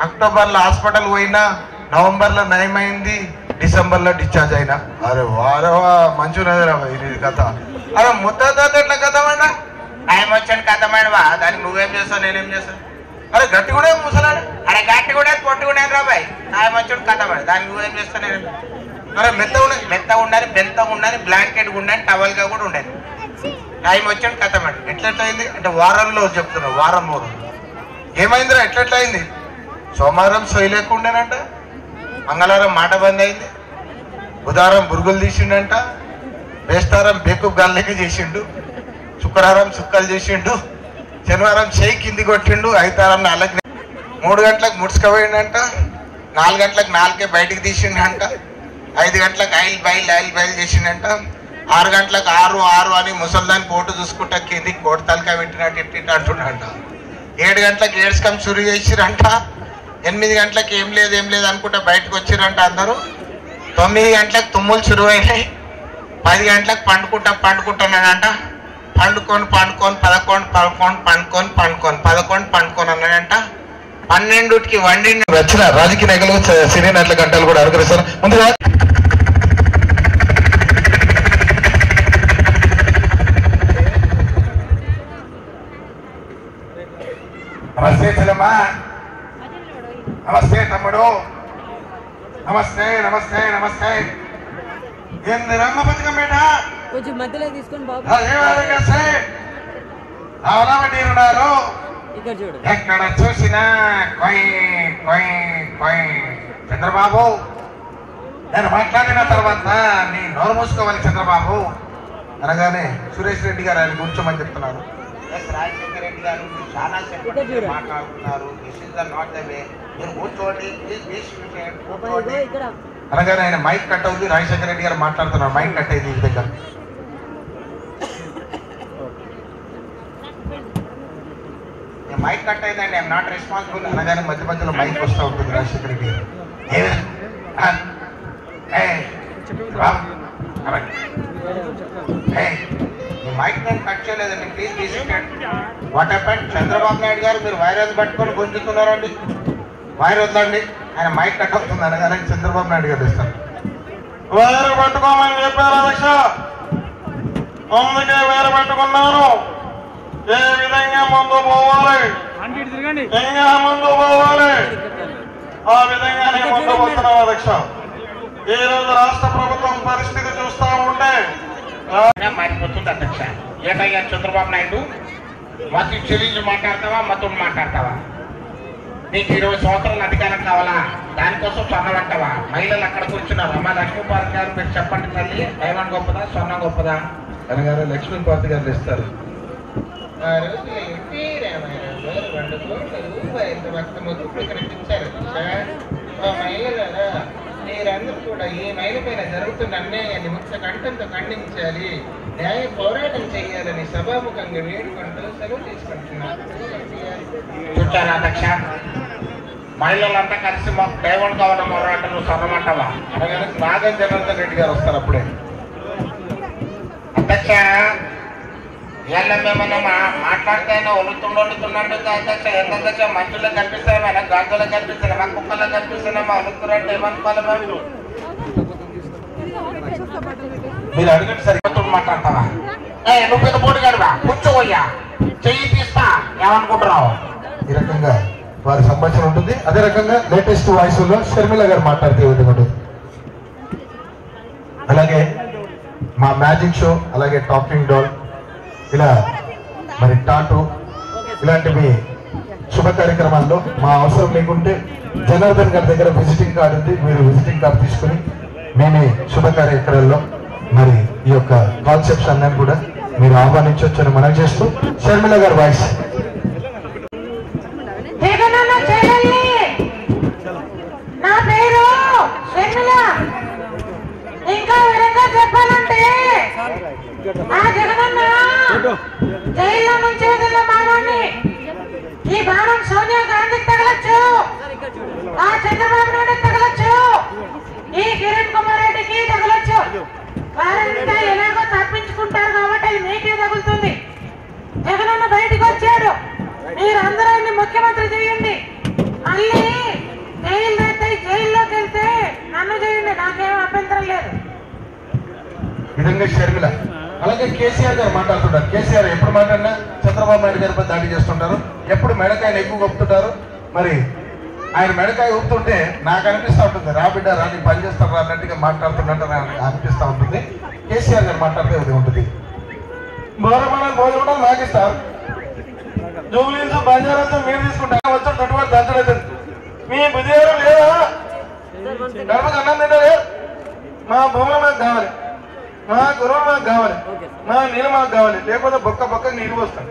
అక్టోబర్లో హాస్పిటల్ పోయినా, నవంబర్లో నయమైంది, డిసెంబర్లో డిశ్చార్జ్ అయినా. అరే వారవా మంచిగా ఇది కథ. అరే ముద్ద ఎట్లా కథమైనా టైం వచ్చాను కథమైనవా, దానికి నువ్వేం చేస్తావు నేనేం చేస్తాను? అరే గట్టి కూడా ముసలాడు, అరే గట్టి కూడా పొట్టి కూడా రాబాయ్, టైం వచ్చాడు కథమని, దానికి నువ్వేం చేస్తావు నేను. అరే మెత్త ఉండాలి, బెంతగా ఉండాలి, బ్లాంకెట్ ఉండాలి, టవల్గా కూడా ఉండాలి. టైం వచ్చాడు కథమని. ఎట్లా అయింది అంటే వారంలో చెప్తున్నావు, వారం 3 ఏమైందిరా ఎట్లా అయింది? సోమవారం సొయ్యి లేకుండానంట, మంగళవారం మాట బంద్ అయింది, బుధవారం బురుగులు తీసిండంట, బేస్తారం బేకు గాల్లెక్క చేసిండు, శుక్రవారం సుక్కలు చేసిండు, శనివారం చేయి కింది కొట్టిండు, 5 వారం 4 3 గంటలకు ముడుచుకపోయిండంట, 4 గంటలకు 4కే బయటికి తీసిండంట, 5 గంటలకు ఆయిల్ బయలు చేసిండంట, 6 గంటలకు 6 అని ముసల్దాన్ని పోటు చూసుకుంటా కిందికి కోటి తలకాయ పెట్టినట్టు ఇట్టిట్టు అంటుండంట, 7 గంటలకు ఏడ్స్కం చురు చేసిరంట, 8 గంటలకు ఏం లేదు అనుకుంటా బయటకు వచ్చిరంట అందరూ, 9 గంటలకు తుమ్ములు చురువు అయినాయి, 10 గంటలకు పండుకుంటున్నాడంట, పండుకొని 11 పండుకొని అన్నాడంట, 12కి వండిన వచ్చిన రాజకీయ నాయకులు సినీ నటుల గంటలు కూడా అనుకరిస్తారు. ముందుగా నమస్తే చెల్లమ్మా, నమస్తే తమ్ముడు, నమస్తే నమస్తే నమస్తే. ఏంది రమ్మ బతుకం బేట కొంచెం మధ్యలో తీసుకొని బాబు ఉన్నారు. ఇక్కడ చూడు, ఎక్కడ చూసినా కొయ్ కొయ్ కొయ్. చంద్రబాబు, నేను మాట్లాడిన తర్వాత నీ నోరు మూసుకోవాలి చంద్రబాబు అనగానే సురేష్ రెడ్డి గారు ఆయన కూర్చోమని చెప్తున్నారు. రాజశేఖర రెడ్డి గారు మీరు చాలా సేపు మాట్లాడుతున్నారు. This is the not the way. మీరు కూర్చోండి కూర్చోండి అనగానే ఆయన మైక్ కట్ అవుతుంది. రాజశేఖర రెడ్డి గారు మాట్లాడుతున్నారు, మైక్ కట్ అయింది ఈ విధంగా. మైక్ కట్ అయిందండి, ఐఎమ్ నాట్ రెస్పాన్సిబుల్ అనగానే మధ్య మధ్యలో మైక్ వస్తూ ఉంటుంది రాజశేఖర రెడ్డి గారు. మైక్ నేను కట్ చేయలేదండి, ప్లీజ్ తీసుకోండి. What happened? చంద్రబాబు నాయుడు గారు మీరు వైరస్ పట్టుకొని గుంజుతున్నారండి, వైర్ వద్దండి. ఆయన మైక్ కట్ అవుతుంది అనగానే చంద్రబాబు నాయుడు గారు ఇస్తారు. వైర్ పట్టుకోమని చెప్పారు అధ్యక్ష, అందుకే వైర్ పట్టుకున్నాను. ఏ విధంగా ముందు పోవాలి, ఇంకా ముందు పోవాలి, ఆ విధంగానే ముందు పోతున్నాం అధ్యక్ష. ఈ రోజు రాష్ట్ర ప్రభుత్వం పరిస్థితి చూస్తా ఉంటే మారిపోతుంది అధ్యక్ష. ఏటయ్యా చంద్రబాబు నాయుడు, మతి చెల్లించి మాట్లాడతావా, మతుడు మాట్లాడతావా? నీకు 20 సంవత్సరాల అధికారం కావాలా? దానికోసం స్వర్ణం అంటావా? మహిళలు అక్కడ కూర్చున్నారు. అమ్మ లక్ష్మీపార్తి గారు మీరు చెప్పండి తల్లి, డైమండ్ గొప్పదా స్వర్ణం గొప్పదా అనగానే లక్ష్మీపార్తి గారు ఇస్తారు. ఆ రోజు ఎన్టీ రామారావు గారు 2 కోట్ల రూపాయలు మొత్తం కనిపించారు. మహిళలారా, మీరందరూ కూడా ఈ మహిళ పైన జరుగుతున్న అన్యాయాన్ని ముక్త కంఠంతో ఖండించాలి, న్యాయ పోరాటం చేయాలని సభాముఖంగా వేడుకుంటూ సెలవు తీసుకుంటున్నారు. చూచారా అధ్యక్ష, మహిళలంతా కలిసి మాకు డైవర్డ్ కావాలని పోరాటం సభమంటావా అనగానే నాగం జనార్దన్ రెడ్డి గారు వస్తారు. అప్పుడే అధ్యక్ష, ఇవాళ మేమన్నా మాట్లాడితేనే ఒలుతున్నాడు అధ్యక్ష. ఎంత మనుషులకు కనిపిస్తామేనా, గాజులకు కనిపిస్తున్నామా, కుక్కలకు కనిపిస్తున్నామా, ఒలుతున్నట్టు ఏమనుకోవాలి మేము? మీరు అడిగిన సరిగ్గా మాట్లాడతావా? నువ్వు పెద్ద పోటీ గడవా, కూర్చోవయ్యా, చెయ్యి తీస్తా, ఏమనుకుంటున్నావు? ఈ రకంగా వారి సంభాషణ ఉంటుంది. అదే రకంగా లేటెస్ట్ వాయిస్ లో షర్మిల గారు మాట్లాడితే ఉంటుంది. అలాగే మా మ్యాజిక్ షో, అలాగే టాకింగ్ డాల్, ఇలా మరి టాటూ ఇలాంటివి శుభ కార్యక్రమాల్లో మా అవసరం లేకుంటే జనార్దన్ గారి దగ్గర విజిటింగ్ కార్డు ఉంది, మీరు విజిటింగ్ కార్డు తీసుకుని మేమే శుభ కార్యక్రమాల్లో మరి ఈ యొక్క కాన్సెప్ట్స్ అన్నీ కూడా మీరు ఆహ్వానించవచ్చని మనం చేస్తూ షర్మిల గారి వాయిస్. నా పేరు షర్మిల. ఇంకా విధంగా చెప్పాలంటే ఆ జగనన్న జైల్లో నుంచి వదిలిన బాణాన్ని, ఈ బాణం సోనియా గాంధీకి తగలచ్చు, ఆ చంద్రబాబు నాయుడు తగలచ్చు, ఈ కిరణ్ కుమార్ రెడ్డికి తగలచ్చు. వారంతా ఎలాగో తప్పించుకుంటారు కాబట్టి అది మీకే తగులుతుంది. జగనన్న బయటికి వచ్చాడు, మీరు అందరూ ముఖ్యమంత్రి చేయండి. మళ్ళీ జైల్లోకి వెళ్తే నన్ను చేయండి, నాకేం అభ్యంతరం లేదు. విధంగా షర్మిల. అలాగే కేసీఆర్ గారు మాట్లాడుతుంటారు. కేసీఆర్ ఎప్పుడు మాట్లాడినా చంద్రబాబు నాయుడు గారిపై దాడి చేస్తుంటారు, ఎప్పుడు మెడకాయలు ఎక్కువ గొప్పుతుంటారు. మరి ఆయన మెడకాయ ఊపుతుంటే నాకు అనిపిస్తూ ఉంటుంది, రా బిడ్డ రా, నీ పని చేస్తారు అన్నట్టుగా మాట్లాడుతున్నట్టు అనిపిస్తూ ఉంటుంది. కేసీఆర్ గారు మాట్లాడితే అది ఉంటుంది. భోజనం నాకు ఇస్తారు, జూబ్లీస్ బంజారాతో మీరు తీసుకుంటారు, వచ్చి చుట్టుపక్కల దంచలేదు. మీ బుద్ధివారం లేదా? గర్భకు అన్నం తింటారు. మా భూములు మాకు కావాలి, మా గురువు మాకు కావాలి, మా నీళ్ళు మాకు కావాలి, లేకపోతే బొక్క నీళ్ళు వస్తాం.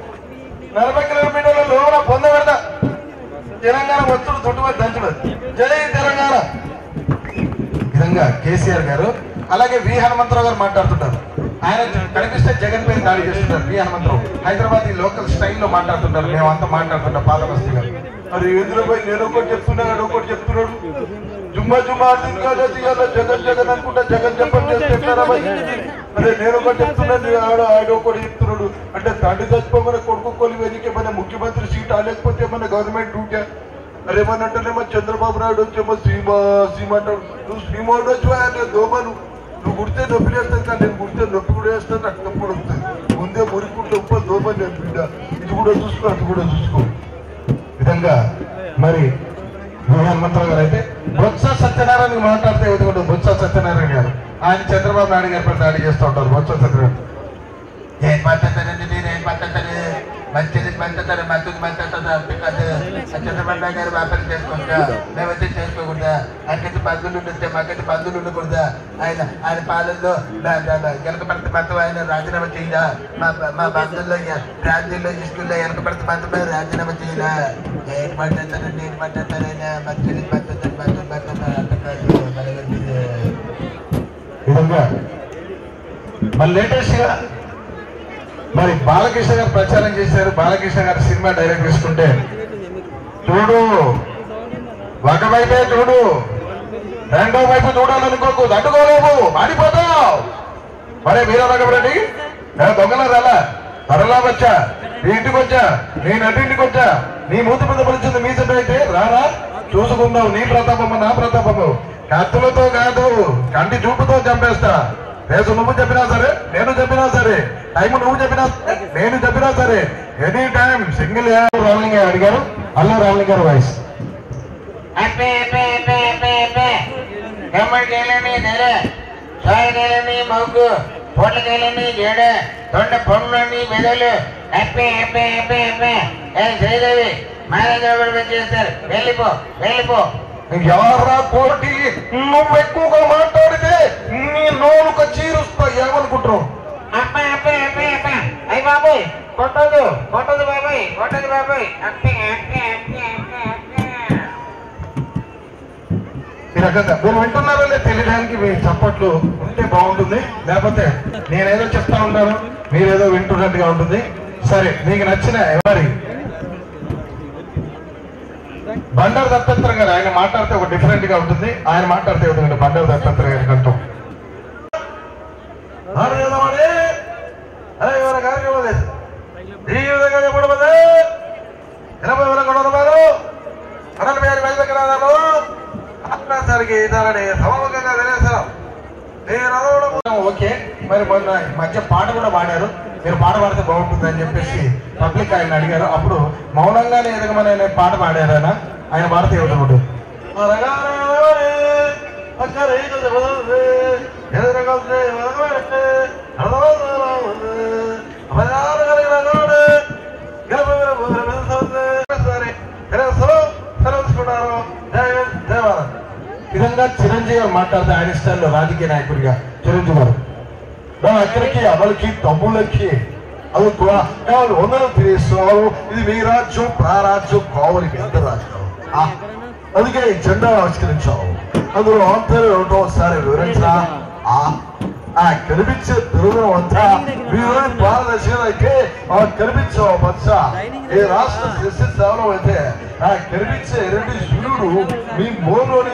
40 కిలోమీటర్ల లోపల పొందబెడతా. తెలంగాణ వచ్చుడు చుట్టుపక్కల దంచుడు. జై తెలంగాణ. విధంగా కేసీఆర్ గారు. అలాగే వి హనుమంతరావు గారు మాట్లాడుతుంటారు. ఆయన కనిపిస్తే జగన్ పైన దాడి చేస్తుంటారు. వి హనుమంతరావు హైదరాబాద్ ఈ లోకల్ స్టైల్లో మాట్లాడుతుంటారు. మేమంతా మాట్లాడుతుంటాం పాత బస్తీ గారు. మరి ఎదురుపై నేను ఒకటి చెప్తున్నాడు, ఒకటి చెప్తున్నాడు. జుమ్మా అర్థం కాదు, జగన్ అనుకుంటా జగన్ చెప్పండి చేస్తారా? అదే నేను ఒకటి చెప్తున్నాను, ఆడ ఒకటి చెప్తున్నాడు. అంటే తండ్రి చచ్చిపోమని కొడుకు కొలి వెదికే మన ముఖ్యమంత్రి సీట్ లేకపోతే మన గవర్నమెంట్ డ్యూటీ అరే ఏమన్నట్టేమో చంద్రబాబు నాయుడు వచ్చేమో సీమా అంటాడు. నువ్వు సీమ ఉండొచ్చు దోమను నువ్వు కుడితే నొప్పి వేస్తాను కానీ నేను కుడితే నొప్పి కూడా వేస్తాను, నాకు నొప్పి కూడా వస్తుంది. ముందే మురికుంటే ఉప్ప దోమని నేను బిడ్డ, ఇది కూడా చూసుకో అది కూడా చూసుకో విధంగా. మరి హనుమంతరావు గారు అయితే బొత్స సత్యనారాయణ మాట్లాడితే ఎందుకంటే బొత్స సత్యనారాయణ గారు ఆయన చంద్రబాబు నాయుడు గారి పై దాడి చేస్తూ ఉంటారు. బొత్స సత్యనారాయణ ఏం పద్ధతి నేనేం పద్ధతి మంచిది పద్ధతి మంచిది పద్ధతి అంటే కాదు. చంద్రబాబు నాయుడు గారు వ్యాపారం చేసుకుంటా మేమైతే చేసుకోకూడదా? ఆయనకైతే బంధువులు ఉంటే మాకైతే బంధువులు ఉండకూడదా? ఆయన పాలనలో వెనకబడితే మొత్తం ఆయన రాజీనామా చేయాలా? మా బంధువుల్లో రాజ్యంలో స్కూల్లో వెనకబడితే మొత్తం రాజీనామా చేయాలా? ఏం పద్ధతి నేను పద్ధతి మంచిది పద్ధతి మంచిది పద్ధతి అంటే కాదు. విధంగా మరి లేటెస్ట్ గా మరి బాలకృష్ణ గారు ప్రచారం చేశారు. బాలకృష్ణ గారు సినిమా డైరెక్ట్ చేసుకుంటే చూడు, ఒకవైపే చూడు, రెండో వైపు చూడాలనుకోకు, తట్టుకోలేవు, మాడిపోతావు. మరే వీరరాఘవరెడ్డి దొంగల త్వరలా వచ్చా, నీ ఇంటికి వచ్చా, నీ నటింటికి వచ్చా, నీ మూతి మీద పలిచింది మీ సభ అయితే రారా చూసుకుందావు. నీ ప్రతాపము నా ప్రతాపము కత్తులతో కాదు కంటి చూపుతో చంపేస్తా. రేసు నువ్వు చెప్పినా సరే, నేను చెప్పినా సరే, టైం నువ్వు చెప్పినా నేను చెప్పినా సరే, ఎనీ టైం సింగిల్. రామలింగ అడిగారు, అల్లు రామలింగ గారు వాయిస్. మగ్గు పొట్లకాయలని జడ తొండ పొండ్లని మెదలు శ్రీదేవి మహారాజా చేస్తారు. వెళ్ళిపో వెళ్ళిపో. ఎవరా కోటి నువ్వు ఎక్కువగా మాట్లాడితే నీ నోరుక చీరుస్తా ఏమనుకుంటున్నావు? అయ్యి బాబాయ్ కొట్టదు కొట్టదు బాబాయ్ కొట్టదు బాబాయ్. ఈ రకంగా మీరు వింటున్నారో లేదు తెలియడానికి మీ చప్పట్లు ఉంటే బాగుంటుంది, లేకపోతే నేనేదో చెప్తా ఉంటాను మీరేదో వింటున్నట్టుగా ఉంటుంది. సరే మీకు నచ్చిన ఎవరి బండారు దత్తాత్రేయ గారు ఆయన మాట్లాడితే ఒక డిఫరెంట్ గా ఉంటుంది, ఆయన మాట్లాడితే ఎందుకంటే బండారు దత్తాత్రేయ గారి కంటూ ఈ విధంగా చెప్పడం 80,000 అడల పేరు వెళ్ళకరాదాను సరికి ఇదాలని సమూహంగా తెలియజేస్తాం. ఓకే మరి మొన్న మధ్య పాట కూడా పాడారు, మీరు పాట పాడితే బాగుంటుంది అని చెప్పేసి పబ్లిక్ ఆయన అడిగారు. అప్పుడు మౌనంగానే ఎదగమని పాట పాడారు ఆయన పాడితే ఏమిటో విధంగా చిరంజీవి గారు మాట్లాడితే ఆయన స్టైల్లో రాజకీయ నాయకుడిగా చిరంజీవి గారు అక్కడికి అమలుకి తమ్ముళ్ళకి అది వందలు తీసుకోవాలి. ఇది మీ రాజ్యం ప్రారాజ్యం కావాలి, మీ అందరు రాజ్యం. అందుకే ఈ జెండా ఆవిష్కరించావు. అందులో ఆంతర్యం ఏమిటో ఒకసారి వివరించా. కనిపించే తెలుగు అంతా మీరు పారదర్శకత అయితే కనిపించావు పచ్చ ఏ రాష్ట్ర సేవలో అయితే కనిపించే ఎరటి సూర్యుడు మీ మోలోని